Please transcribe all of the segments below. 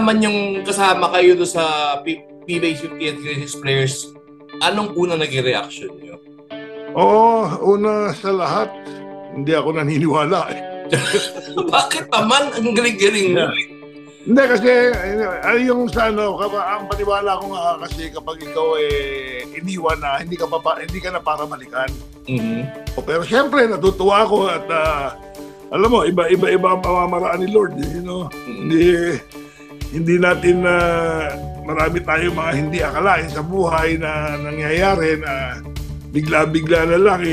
nalaman yung kasama kayo doon sa PBA 50 and 36 players, anong unang naging reaction nyo? Oo, una sa lahat, hindi ako naniniwala. Bakit naman? Ang galing-galing mo. Hindi kasi, yung sa ang paniwala ko nga kasi kapag ikaw iniwan na, hindi ka na para balikan. Pero siyempre, natutuwa ako at alam mo, iba-iba ang pamamaraan ni Lord. Hindi natin marami tayo mga hindi akalain sa buhay na nangyayari na bigla-bigla na lang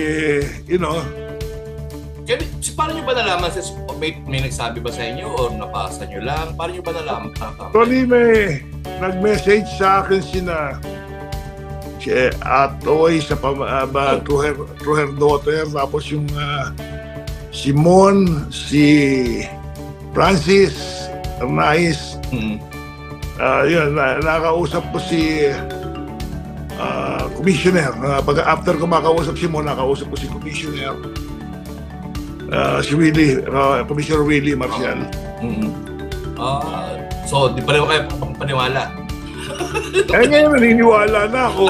Paano nyo ba nalaman? May nagsabi ba sa inyo o napasa nyo lang? Paano nyo ba nalaman? Actually, may nag-message sa akin si Atoy through her daughter, tapos yung si Mon, si Francis Arnaiz. Yun, nakausap ko si Commissioner. After ko makausap si Mon, nakausap ko si Commissioner. Si Willie, Commissioner Willie Marcial. So, di pa rin kayo paniwala? Ngayon naniniwala na ako.